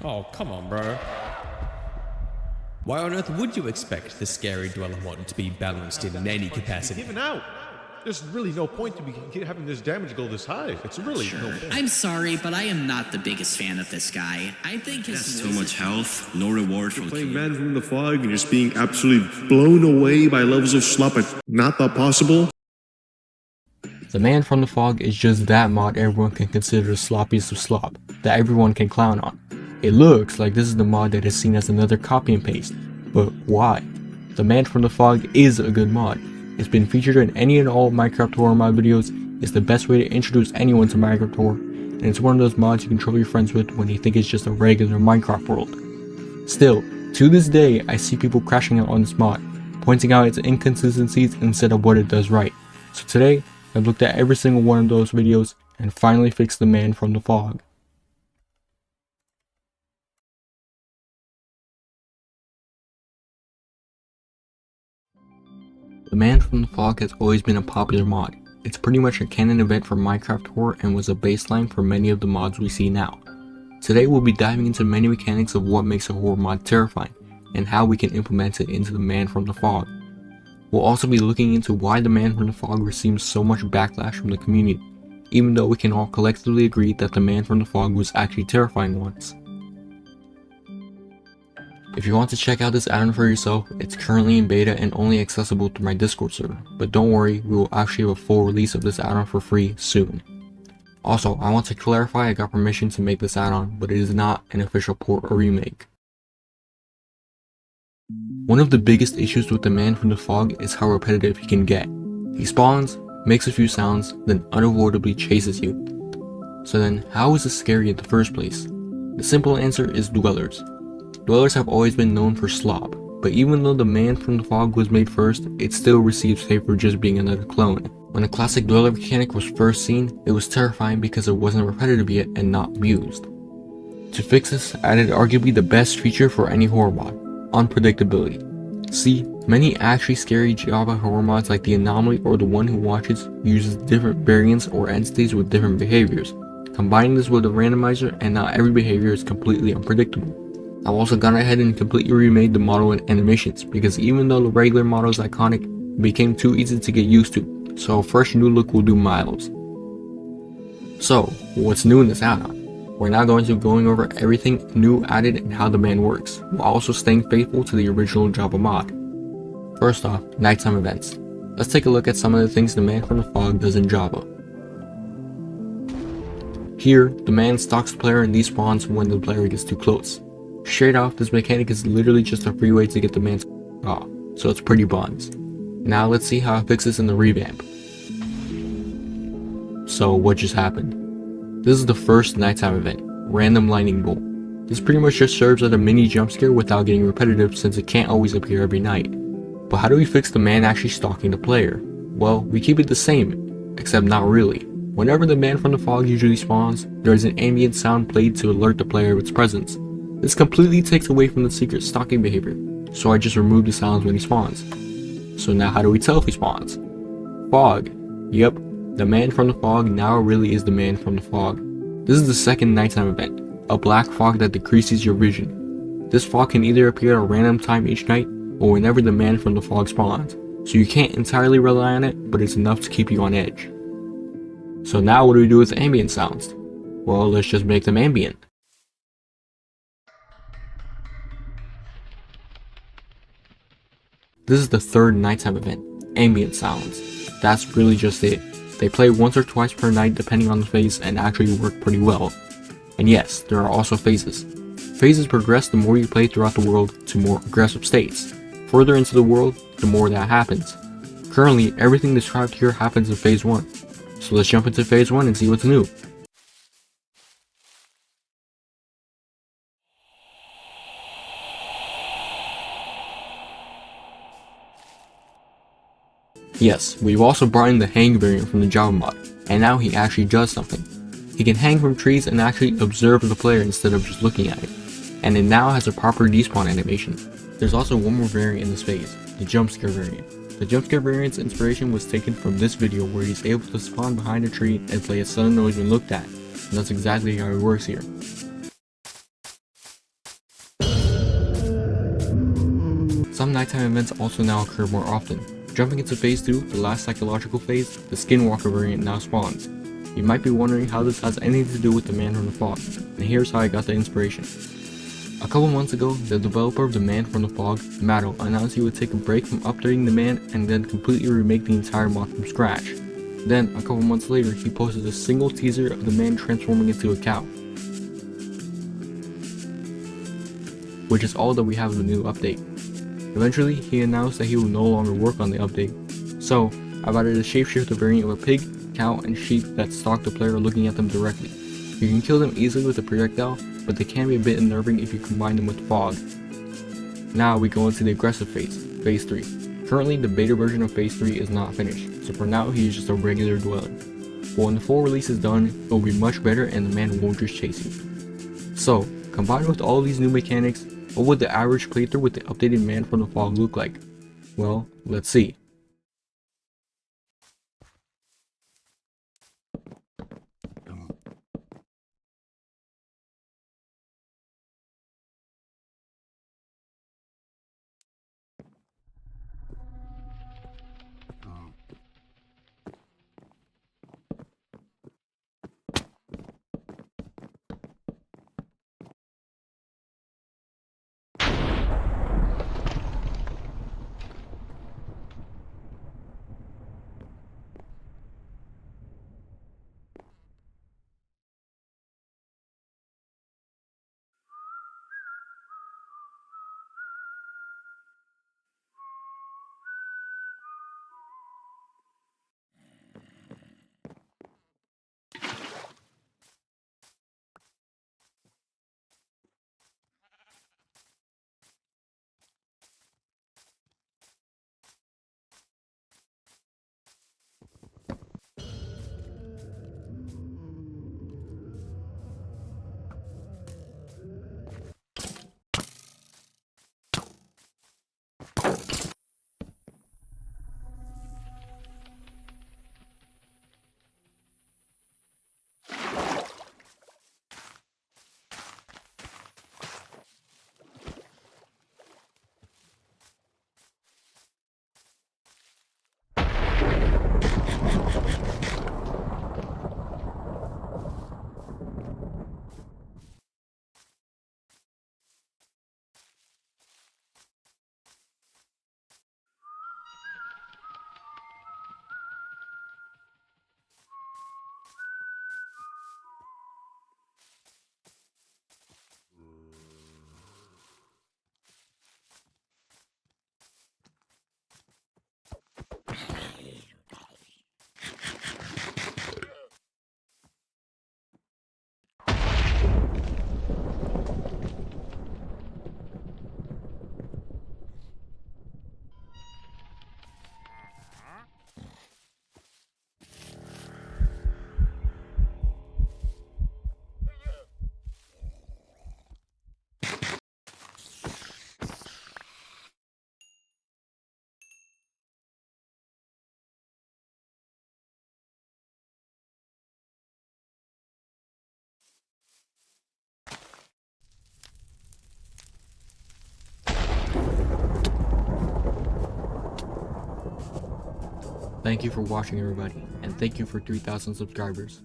Oh, come on, bro. Why on earth would you expect the scary dweller mod to be balanced in any capacity? Given out. There's really no point to be having this damage go this high. It's really no point. I'm sorry, but I am not the biggest fan of this guy. I think his So much health, no reward for Playing Man from the Fog and just being absolutely blown away by levels of slop I not thought possible. The Man from the Fog is just that mod everyone can consider the sloppiest of slop, that everyone can clown on. It looks like this is the mod that is seen as another copy and paste, but why? The Man from the Fog is a good mod. It's been featured in any and all Minecraft horror mod videos, it's the best way to introduce anyone to Minecraft horror, and it's one of those mods you can troll your friends with when you think it's just a regular Minecraft world. Still, to this day, I see people crashing out on this mod, pointing out its inconsistencies instead of what it does right. So today, I've looked at every single one of those videos and finally fixed the Man from the Fog. The Man from the Fog has always been a popular mod. It's pretty much a canon event for Minecraft horror and was a baseline for many of the mods we see now. Today we'll be diving into many mechanics of what makes a horror mod terrifying, and how we can implement it into the Man from the Fog. We'll also be looking into why the Man from the Fog receives so much backlash from the community, even though we can all collectively agree that the Man from the Fog was actually terrifying once. If you want to check out this add-on for yourself, it's currently in beta and only accessible through my Discord server, but don't worry, we will actually have a full release of this add-on for free soon. Also, I want to clarify I got permission to make this add-on, but it is not an official port or remake. One of the biggest issues with the Man from the Fog is how repetitive he can get. He spawns, makes a few sounds, then unavoidably chases you. So then, how is this scary in the first place? The simple answer is dwellers. Dwellers have always been known for slop, but even though the Man from the Fog was made first, it still received hate for just being another clone. When the classic dweller mechanic was first seen, it was terrifying because it wasn't repetitive yet and not abused. To fix this, I added arguably the best feature for any horror mod, unpredictability. See, many actually scary Java horror mods like the Anomaly or the One Who Watches uses different variants or entities with different behaviors. Combining this with a randomizer and now every behavior is completely unpredictable. I've also gone ahead and completely remade the model and animations because even though the regular model is iconic, it became too easy to get used to, so a fresh new look will do miles. So, what's new in this add-on? We're now going to be going over everything new added and how the man works, while also staying faithful to the original Java mod. First off, nighttime events. Let's take a look at some of the things the Man from the Fog does in Java. Here, the man stalks the player and despawns when the player gets too close. Straight off, this mechanic is literally just a free way to get the man off, so it's pretty buns. Now let's see how it fixes in the revamp. So what just happened? This is the first nighttime event, Random Lightning Bolt. This pretty much just serves as a mini jump scare without getting repetitive since it can't always appear every night. But how do we fix the man actually stalking the player? Well, we keep it the same, except not really. Whenever the Man from the Fog usually spawns, there is an ambient sound played to alert the player of its presence. This completely takes away from the secret stalking behavior, so I just remove the sounds when he spawns. So now how do we tell if he spawns? Fog. Yep, the Man from the Fog now really is the Man from the Fog. This is the second nighttime event, a black fog that decreases your vision. This fog can either appear at a random time each night, or whenever the Man from the Fog spawns, so you can't entirely rely on it, but it's enough to keep you on edge. So now what do we do with ambient sounds? Well, let's just make them ambient. This is the third nighttime event, ambient sounds. That's really just it. They play once or twice per night depending on the phase and actually work pretty well. And yes, there are also phases. Phases progress the more you play throughout the world to more aggressive states. Further into the world, the more that happens. Currently, everything described here happens in phase 1. So let's jump into phase 1 and see what's new. Yes, we've also brought in the hang variant from the Java mod, and now he actually does something. He can hang from trees and actually observe the player instead of just looking at it, and it now has a proper despawn animation. There's also one more variant in this phase, the jump scare variant. The jump scare variant's inspiration was taken from this video where he's able to spawn behind a tree and play a sudden noise when looked at, and that's exactly how it works here. Some nighttime events also now occur more often. Jumping into phase 2, the last psychological phase, the Skinwalker variant now spawns. You might be wondering how this has anything to do with the Man from the Fog, and here's how I got the inspiration. A couple months ago, the developer of the Man from the Fog, Matto, announced he would take a break from updating the man and then completely remake the entire mod from scratch. Then, a couple months later, he posted a single teaser of the man transforming into a cow, which is all that we have of the new update. Eventually, he announced that he will no longer work on the update. So, I've added a shapeshifter variant of a pig, cow, and sheep that stalk the player looking at them directly. You can kill them easily with a projectile, but they can be a bit unnerving if you combine them with fog. Now we go into the aggressive phase, phase 3. Currently, the beta version of phase 3 is not finished, so for now he is just a regular dweller. But when the full release is done, it will be much better and the man won't just chase you. So, combined with all these new mechanics, what would the average playthrough with the updated Man from the Fog look like? Well, let's see. Thank you for watching everybody, and thank you for 3,000 subscribers.